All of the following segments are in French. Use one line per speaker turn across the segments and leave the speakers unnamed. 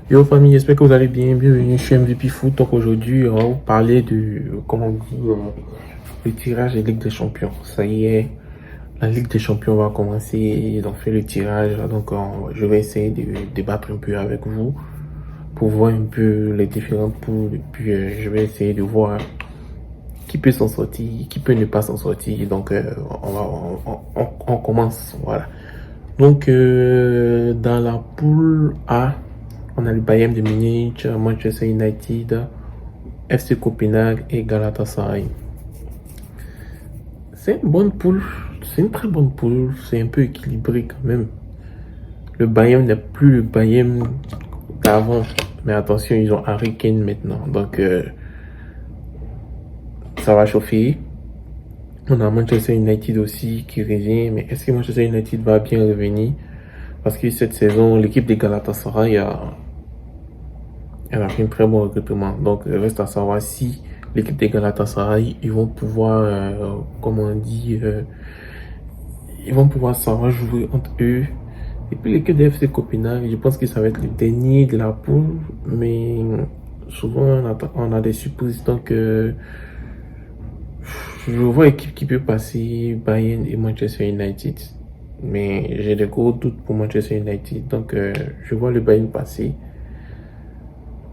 Yo famille, j'espère que vous allez bien. Bienvenue chez MVP Foot. Donc aujourd'hui, on va vous parler du, comment on dit, le tirage des Ligue des Champions. Ça y est, la Ligue des Champions va commencer. Ils ont fait le tirage. Donc je vais essayer de débattre un peu avec vous pour voir un peu les différentes poules. Et puis je vais essayer de voir qui peut s'en sortir, qui peut ne pas s'en sortir. Donc on commence. Voilà. Donc dans la poule A, on a le Bayern de Munich, Manchester United, FC Copenhague et Galatasaray. C'est une bonne poule, c'est une très bonne poule, c'est un peu équilibré quand même. Le Bayern n'est plus le Bayern d'avant, mais attention, ils ont Harry Kane maintenant, donc ça va chauffer. On a Manchester United aussi qui revient, mais est-ce que Manchester United va bien revenir? Parce que cette saison, l'équipe des Galatasaray elle a fait un très bon recrutement. Donc, il reste à savoir si l'équipe des Galatasaray, ils vont pouvoir, comment on dit, ils vont pouvoir savoir jouer entre eux. Et puis l'équipe de FC Copenhague, je pense que ça va être le dernier de la poule, mais souvent on a des suppositions que je vois équipe qui peut passer Bayern et Manchester United. Mais j'ai des gros doutes pour Manchester United, donc je vois le Bayern passer.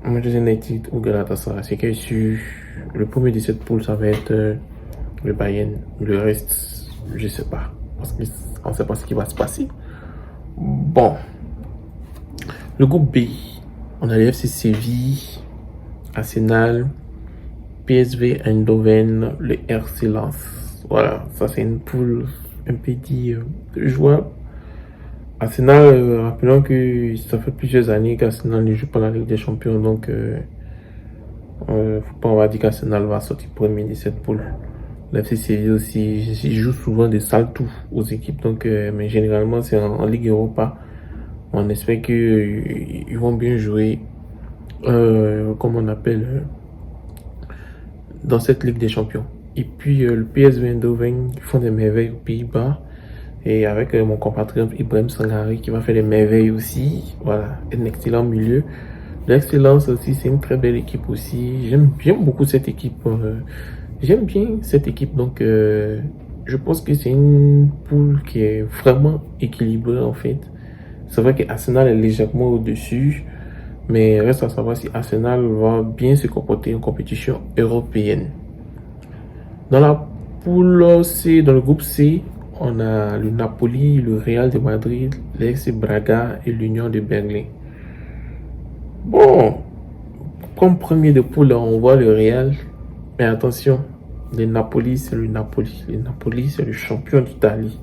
Manchester United ou Galatasaray, c'est que sur le premier de cette poule, ça va être le Bayern. Le reste, je sais pas. Parce qu'on ne sait pas ce qui va se passer. Bon. Le groupe B, on a le FC Séville, Arsenal, PSV Eindhoven, le RC Lens. Voilà, ça c'est une poule un peu dit jouable. Arsenal, rappelons que ça fait plusieurs années qu'Arsenal ne joue pas la Ligue des Champions, donc faut pas on va dire qu'Arsenal va sortir premier de cette poule. L'FC Séville aussi, ils jouent souvent des saltos aux équipes, donc mais généralement c'est en Ligue Europa. On espère qu'ils ils vont bien jouer, comme on appelle, dans cette Ligue des Champions. Et puis le PSV Eindhoven, ils font des merveilles aux Pays-Bas. Et avec mon compatriote Ibrahim Sangare qui va faire des merveilles aussi. Voilà, un excellent milieu. L'excellence aussi, c'est une très belle équipe aussi. J'aime beaucoup cette équipe. J'aime bien cette équipe. Donc, je pense que c'est une poule qui est vraiment équilibrée en fait. C'est vrai que Arsenal est légèrement au-dessus. Mais reste à savoir si Arsenal va bien se comporter en compétition européenne. Dans la poule C, dans le groupe C, on a le Napoli, le Real de Madrid, l'FC Braga et l'Union de Berlin. Bon, comme premier de poule, on voit le Real. Mais attention, le Napoli, c'est le Napoli. Le Napoli, c'est le champion d'Italie.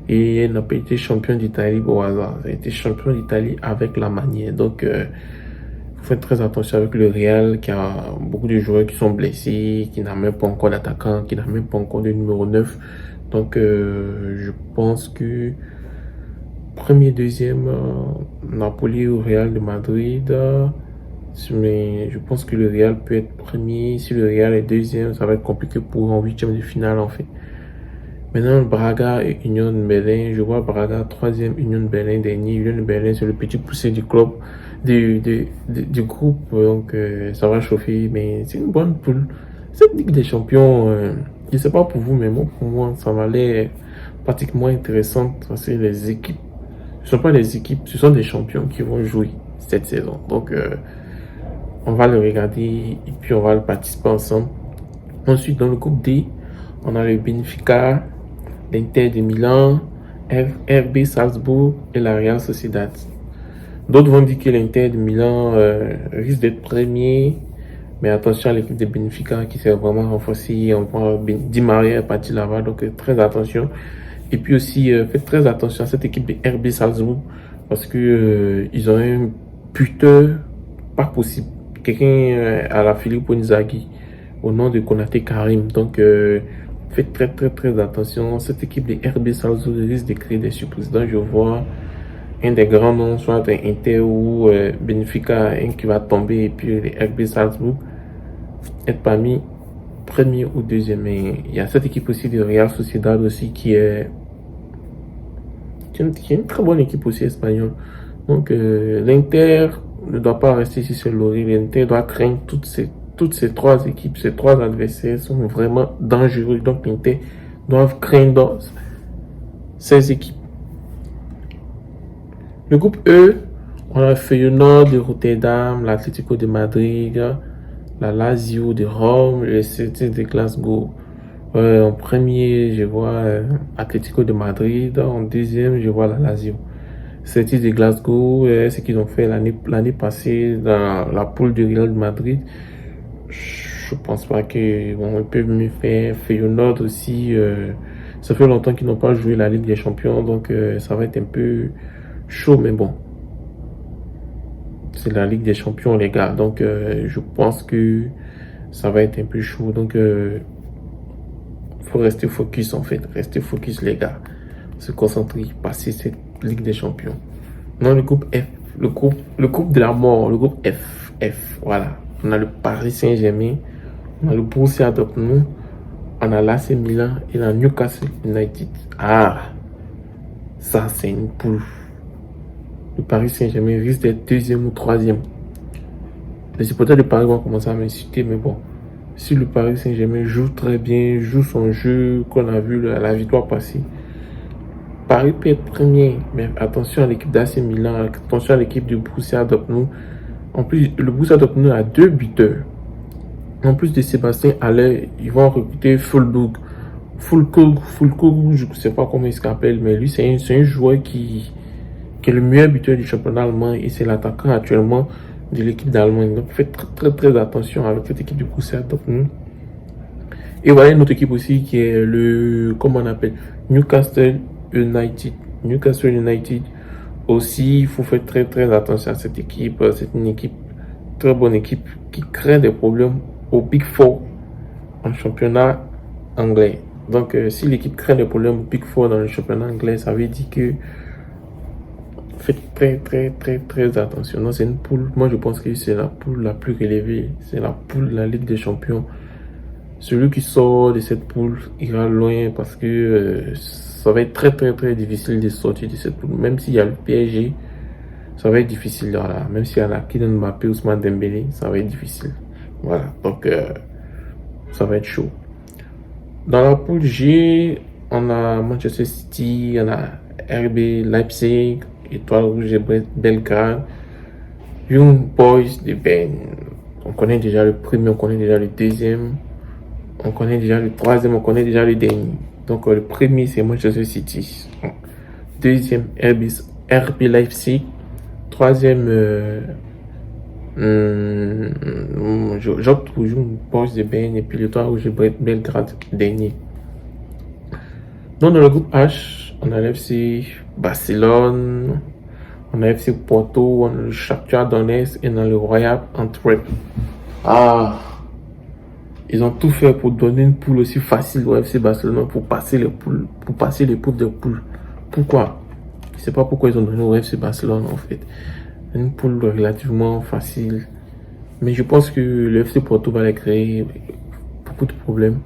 Et il n'a pas été champion d'Italie au hasard. Il a été champion d'Italie avec la manière. Donc, faut faire très attention avec le Real qui a beaucoup de joueurs qui sont blessés, qui n'a même pas encore d'attaquant, qui n'a même pas encore de numéro 9. Donc, je pense que premier, deuxième, Napoli ou Real de Madrid. Mais je pense que le Real peut être premier. Si le Real est deuxième, ça va être compliqué pour un huitième de finale en fait. Maintenant, Braga et Union de Berlin. Je vois Braga troisième, Union de Berlin dernier. Union de Berlin, c'est le petit poussé du club, du groupe. Donc, ça va chauffer. Mais c'est une bonne poule. Cette Ligue des Champions, je ne sais pas pour vous, mais moi, pour moi, ça va l'air pratiquement intéressante parce que les équipes, ce ne sont pas les équipes, ce sont des champions qui vont jouer cette saison. Donc, on va le regarder et puis on va le participer ensemble. Ensuite, dans le groupe D, on a le Benfica, l'Inter de Milan, RB Salzbourg et la Real Sociedad. D'autres vont dire que l'Inter de Milan risque d'être premier, mais attention à l'équipe de Benfica qui s'est vraiment renforcée. On voit Di Maria est parti là-bas, donc très attention. Et puis aussi, faites très attention à cette équipe de RB Salzbourg parce que ils ont un buteur pas possible. Quelqu'un à la Filippo Inzaghi au nom de Konaté Karim. Donc, faites très attention. Cette équipe de RB Salzbourg risque de créer des surprises. Donc, je vois un des grands noms, soit Inter ou Benfica, un qui va tomber, et puis les RB Salzbourg être parmi premier ou deuxième. Mais il y a cette équipe aussi de Real Sociedad aussi qui est une très bonne équipe aussi espagnole. Donc, l'Inter, ne doit pas rester sur ses lauriers. L'Inter doit craindre toutes ces trois équipes, ces trois adversaires sont vraiment dangereux. Donc l'Inter doit craindre ces équipes. Le groupe E, on a Feyenoord de Rotterdam, l'Atlético de Madrid, la Lazio de Rome, le Celtic de Glasgow. En premier, je vois Atlético de Madrid. En deuxième, je vois la Lazio. Celtic de Glasgow, ce qu'ils ont fait l'année passée dans la poule du Real de Madrid. Je pense pas que ils peuvent mieux faire. Feyenoord aussi. Ça fait longtemps qu'ils n'ont pas joué la Ligue des Champions, donc ça va être un peu chaud, mais bon. C'est la Ligue des Champions, les gars. Donc, je pense que ça va être un peu chaud. Donc, faut rester focus, en fait. Rester focus, les gars. Se concentrer, passer cette Ligue des Champions. Non, le groupe F. Le groupe de la mort. Le groupe F. F, voilà. On a le Paris Saint-Germain. On a le Borussia Dortmund. On a l'AC Milan et la Newcastle United. Ah, ça, c'est une poule. Le Paris Saint-Germain risque d'être deuxième ou troisième. Les supporters de Paris vont commencer à m'insulter, mais bon. Si le Paris Saint-Germain joue très bien, joue son jeu qu'on a vu à la victoire passée, Paris peut être premier. Mais attention à l'équipe d'AC Milan, attention à l'équipe du Borussia Dortmund. En plus, le Borussia Dortmund a 2 buteurs. En plus de Sébastien Haller, ils vont recruter Fulkrug, je ne sais pas comment il s'appelle, mais lui, c'est un joueur qui est le meilleur buteur du championnat allemand et c'est l'attaquant actuellement de l'équipe d'Allemagne. Donc, faites très attention avec cette équipe du Borussia Dortmund. Et voilà une autre équipe aussi qui est comment on appelle, Newcastle United. Newcastle United aussi, il faut faire très attention à cette équipe. C'est une équipe, très bonne équipe qui crée des problèmes au Big Four en championnat anglais. Donc, si l'équipe crée des problèmes au Big Four dans le championnat anglais, ça veut dire que faites très attention. Non, c'est une poule. Moi, je pense que c'est la poule la plus relevée. C'est la poule de la Ligue des Champions. Celui qui sort de cette poule ira loin parce que ça va être très difficile de sortir de cette poule. Même s'il y a le PSG, ça va être difficile. Voilà. Même s'il y a la Kylian Mbappé, Ousmane Dembélé, ça va être difficile. Voilà. Donc, ça va être chaud. Dans la poule G, on a Manchester City, on a RB Leipzig, Étoile Rouge et Belgrade, Young Boys de Ben. On connaît déjà le premier, on connaît déjà le deuxième, on connaît déjà le troisième, on connaît déjà le dernier. Donc le premier c'est Manchester City, deuxième RB Leipzig, troisième j'opte pour Young Boys de Ben et puis l'Étoile Rouge et Belgrade dernier. Donc dans le groupe H, on a l'FC Barcelone, on a FC Porto, on a le Shakhtar Donetsk et on a le Royal Antwerp. Ah, ils ont tout fait pour donner une poule aussi facile au FC Barcelone pour passer les poules, de poules. Pourquoi? Je ne sais pas pourquoi ils ont donné au FC Barcelone en fait. Une poule relativement facile. Mais je pense que le FC Porto va les créer beaucoup de problèmes.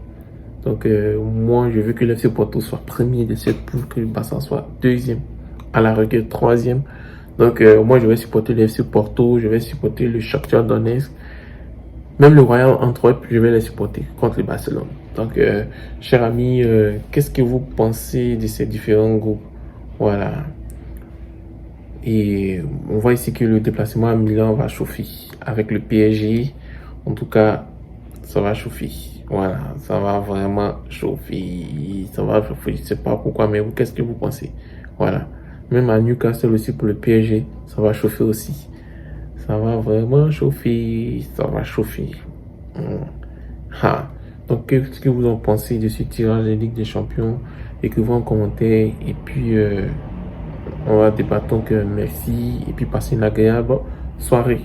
Donc moi je veux que le FC Porto soit premier de cette poule, que le Barça soit deuxième, à la rigueur troisième. Donc moi je vais supporter le FC Porto, je vais supporter le Shakhtar Donetsk, même le Royal Antwerp, je vais les supporter contre le Barcelone. Donc chers amis, qu'est-ce que vous pensez de ces différents groupes? Voilà. Et on voit ici que le déplacement à Milan va chauffer avec le PSG. En tout cas, ça va chauffer. Voilà, ça va vraiment chauffer. Ça va chauffer. Je ne sais pas pourquoi, mais vous, qu'est-ce que vous pensez? Voilà. Même à Newcastle aussi pour le PSG, ça va chauffer aussi. Ça va vraiment chauffer. Ça va chauffer. Donc, qu'est-ce que vous en pensez de ce tirage de Ligue des Champions? Écrivez en commentaire. Et puis, on va débattre. Donc, merci. Et puis, passez une agréable soirée.